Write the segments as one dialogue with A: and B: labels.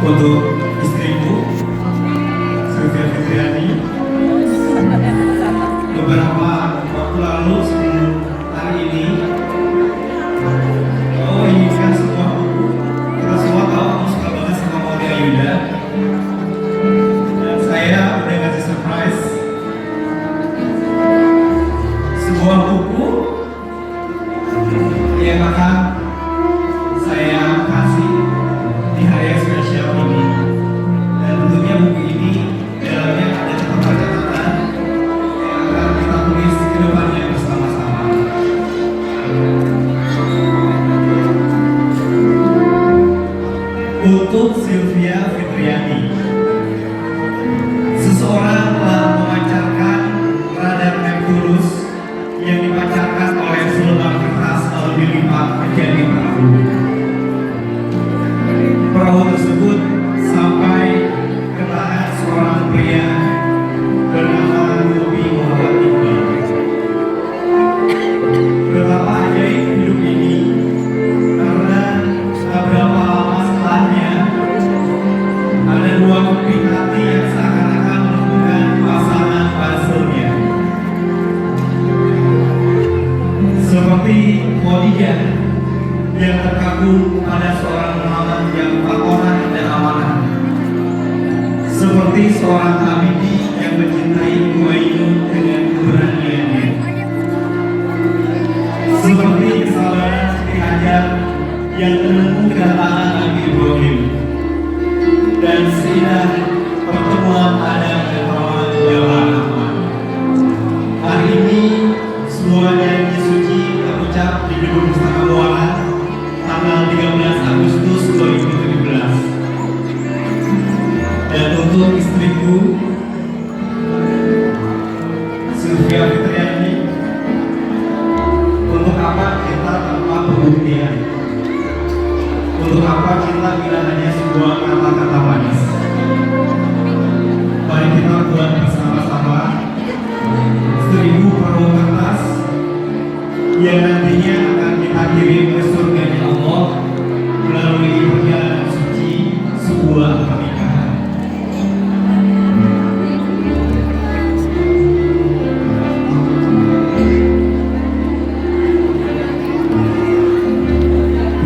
A: untuk istriku Sylvia Fitriani. Beberapa waktu lalu sebelum hari ini, ini kan sebuah buku. Kita semua tahu aku suka banget sama Maudy Ayunda, dan saya udah ngasih surprise sebuah buku yang akan saya kasih di hari yang spesial ini. Dan tentunya buku ini dalamnya ada catatan-catatan yang akan kita tulis ke depannya bersama-sama. Untuk Sylvia Fitriani, seseorang telah memancarkan radar Neptunus yang dipancarkan oleh selembar kertas lalu dilipat menjadi perahu. Perahu tersebut sampai ke tangan seorang pria bernama Robi Muhammad Iqbal. Betapa ajaib hidup ini, karena beberapa lama setelahnya ada dua keping hati yang seakan-akan menemukan pasangan puzzle-nya. Seperti Khadijah yang terkagum pada seorang Muhammad yang pakonan dan amanah, seperti seorang Habibie yang mencintai Humayun dengan keberaniannya, seperti kesabaran Siti Hajar yang menunggu kedatangan Nabi Ibrahim, dan seindah pertemuan Adam dan Hawa dalam Rahman. Hari ini sebuah janji suci terucap di Gedung Pustaka Muara tanggal 13 Agustus 2017. Dan untuk istriku Sylvia Fitriani, untuk apa kita tanpa pembuktian? Untuk apa kita bila hanya sebuah kata-kata manis? Mari kita buat bersama-sama seribu perahu kertas yang nantinya akan kita kirim ke surganya Allah melalui perjalanan suci sebuah pernikahan.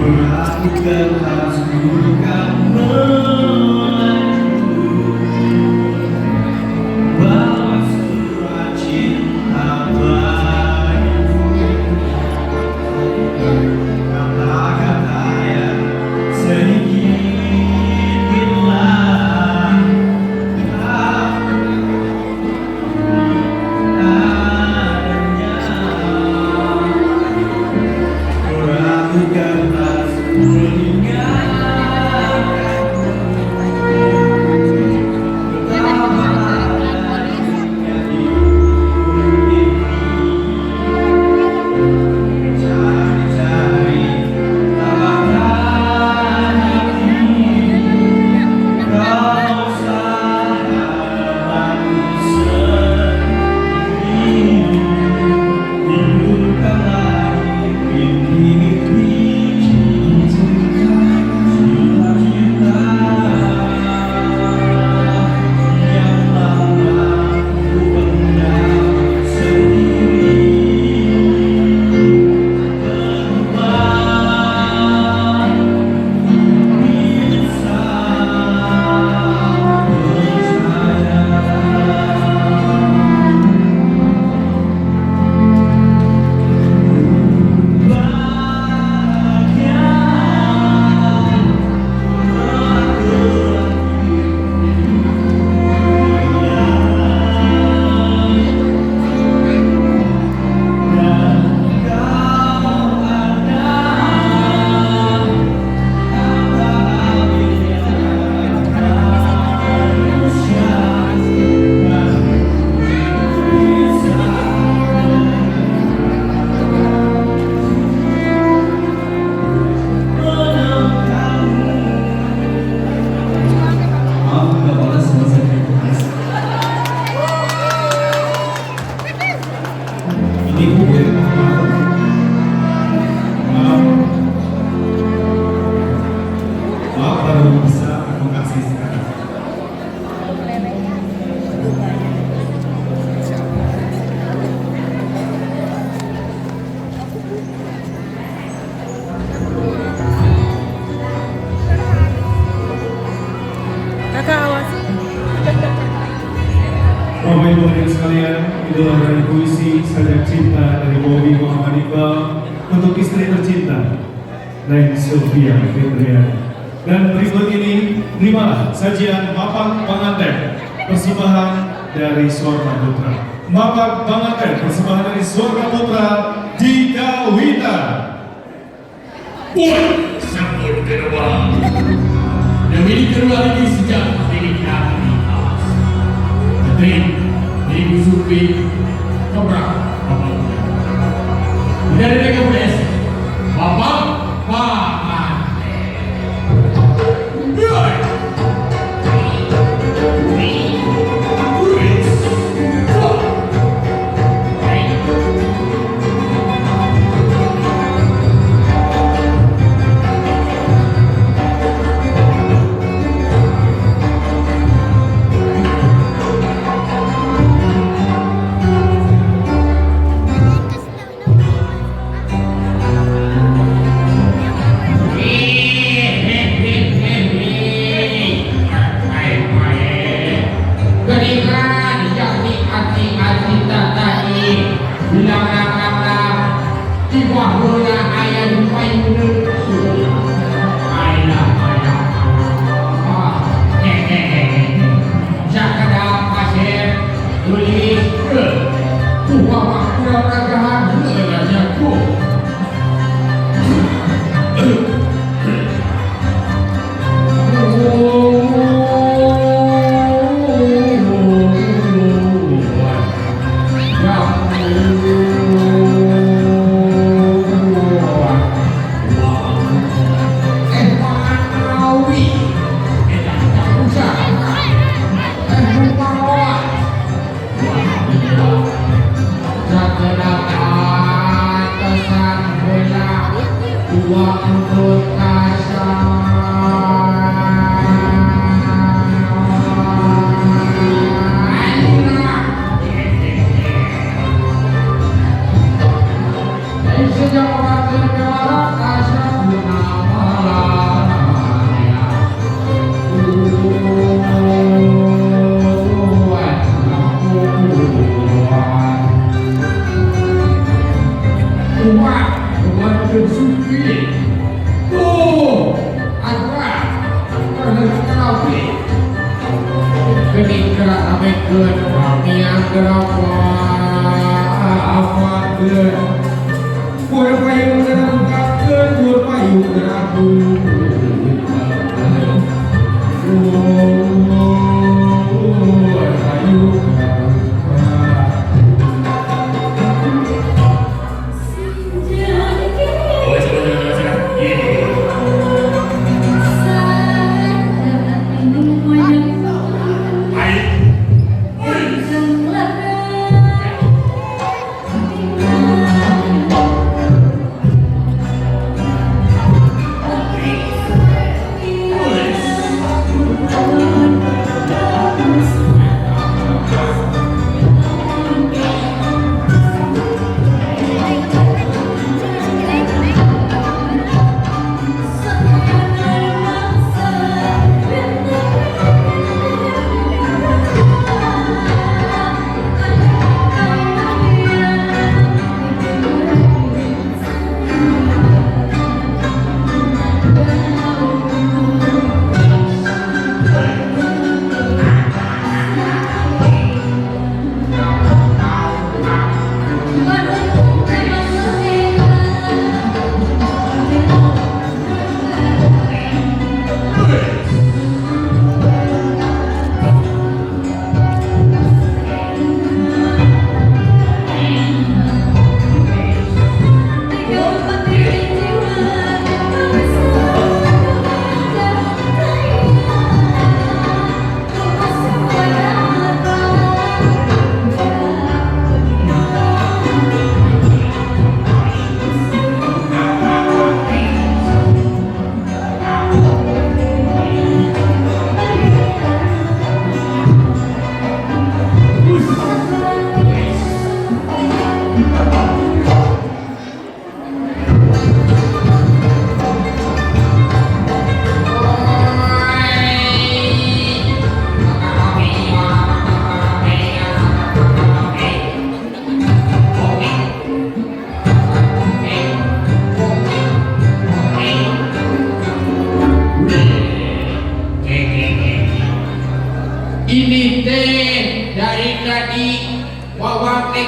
A: Perahu kertas bukan melaju, bawa surat cinta bagimu. Kata-kata yang sedikit hilang adanya. Perahu kertas sekalian, itulah dari puisi Sajak Cinta dari Bobby Muhammad Iqbal untuk istri tercinta Neng Sylvia Fitriani. Dan berikut ini, terimalah sajian Mapak Pengantin persembahan dari Swarga Putra. Mapak Pengantin persembahan dari Swarga Putra Dika Wita.
B: Sambut kedua. Demi kedua ini sejak ini kami awas. Ketrim, Ibu Supi, Kobra, Bapak. Dari Rekomendasi, Bapak Paman.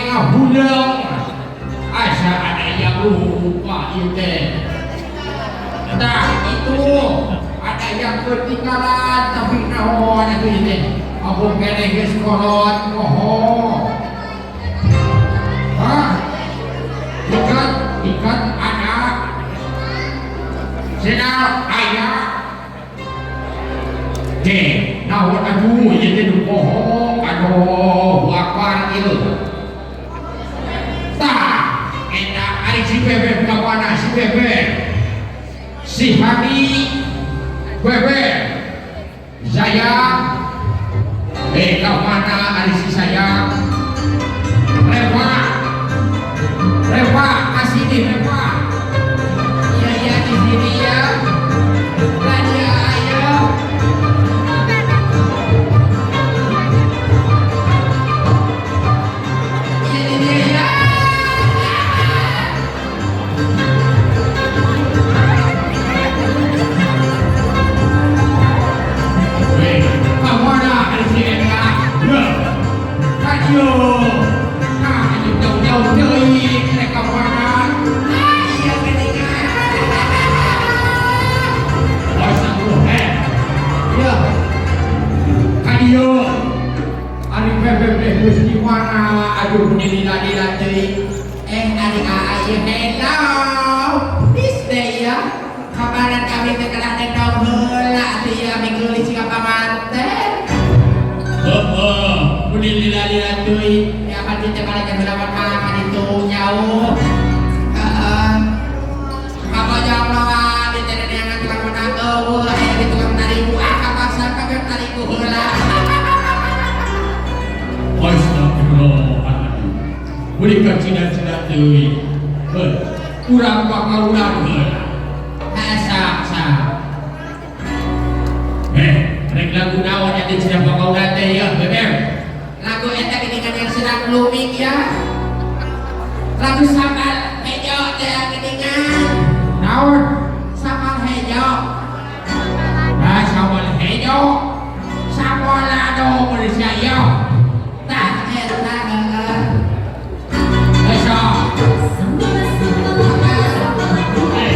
B: ngahuleng. Asa ada yang lupa itu. Nah itu ada yang ketinggalan tapi naon itu ini. Aku kene geus kolot moho. Hah? Ikat anak. Senal ayah. Naon aduh ieu teh nu bohong aduh wakar ieu. Tah, eta ari si Bebe kawana si Bebe. Si Hadi Bebe. Sayang. Kawana ari si sayang. Reva kasih di Reva. Iya di sini ya. Raja ayo. Aduh, dila-dila teuing. Adik ayo hello. This day ya. Kabaran kami teh kelah nendong heula teh ya minggu li siga pamanten. Heeh, mun dila-dila teuing. Ya pasti teh balik ke lawan makan itu jauh. Heeh. Apa jam lawan di teh neangan tukang menang eueuh, aya di tukang tariku kapaksa kagak tariku heula. Astagfirullahaladzim. Berikan cina-cina deui. Urang pakalunan heula.
C: Asa.
B: Rek lagu naon aya cina pakalunan teh ya, Bebem?
C: Lagu eta geuningan yang sedang luming ya. Lagu Samal Hejo teh geuningan.
B: Naon?
C: Samal Hejo.
B: Nah, Samal Hejo. Samalado Malaysia yo.
C: Tah eta
B: Esa.
D: Hey,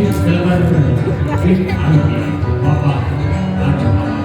A: Selebaran Big Anugerah Bapak Anugerah.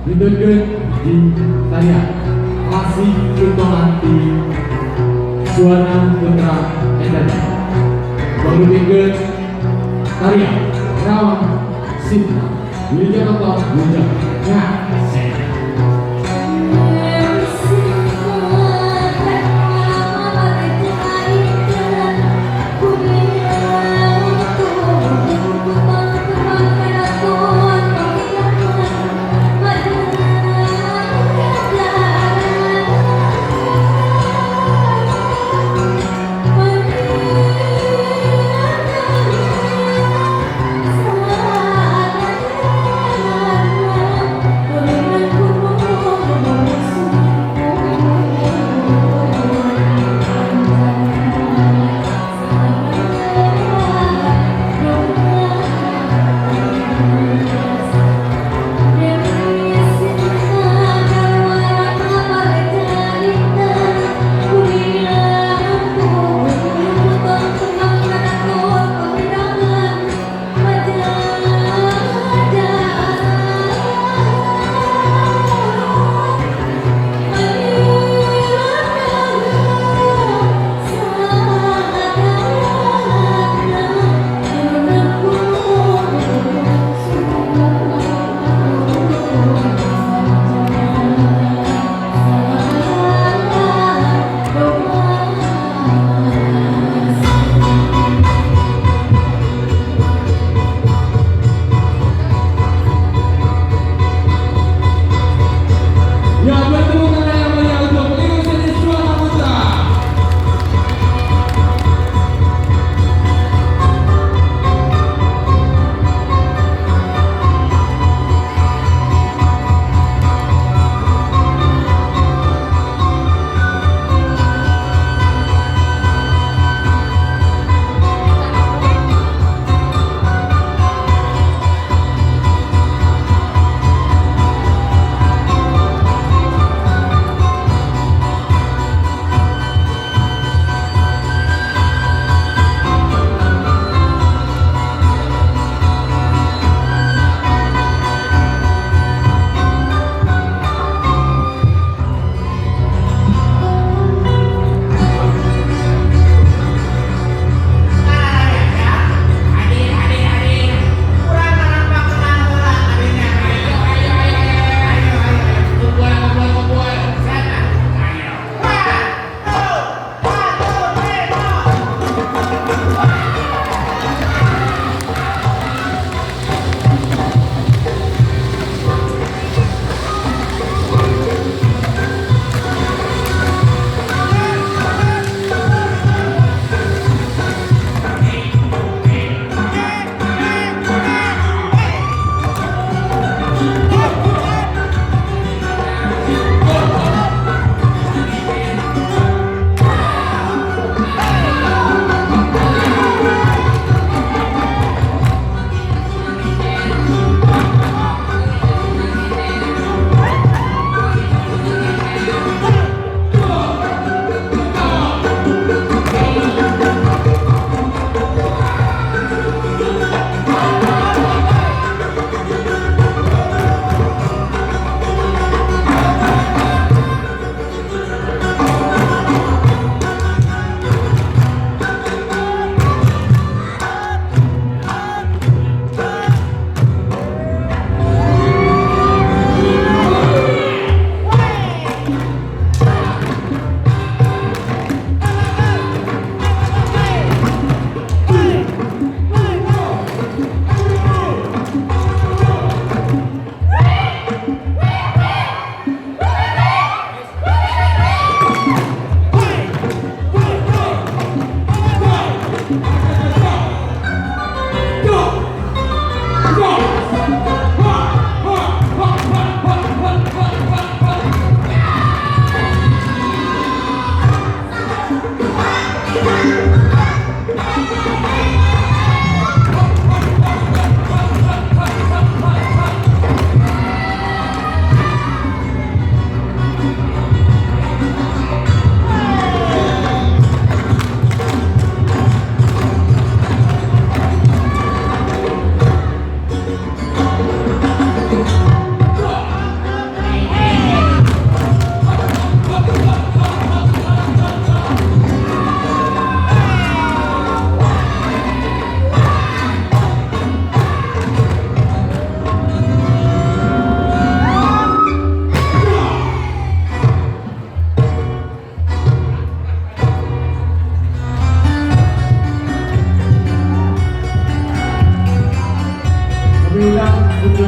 D: Dituntut di saya masih untuk nanti Suara Putra Endana baru bikin karya Rawang Sinta Wijayanto Wijaya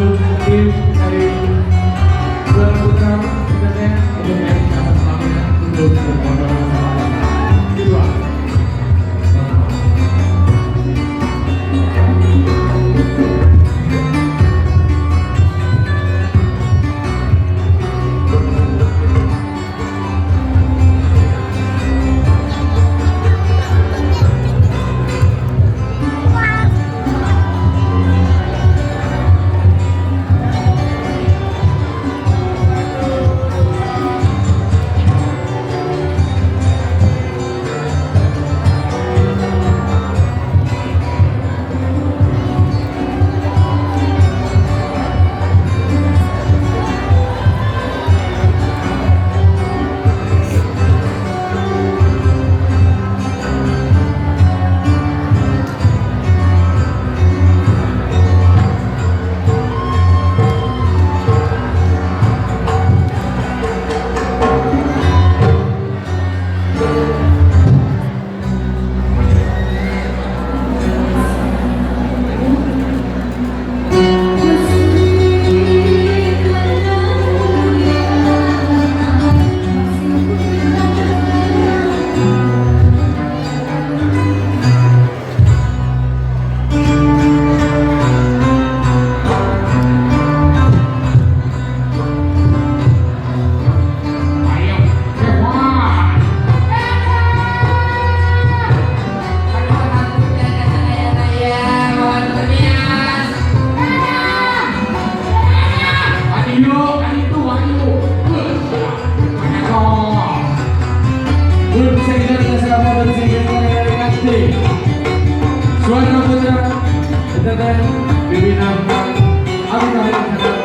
D: untuk tim dari Suara Putra Entertainment untuk menyaksikan selamanya untuk berfoto bersama kedua. Suara Putra Entertainment pimpinan Abi Kahil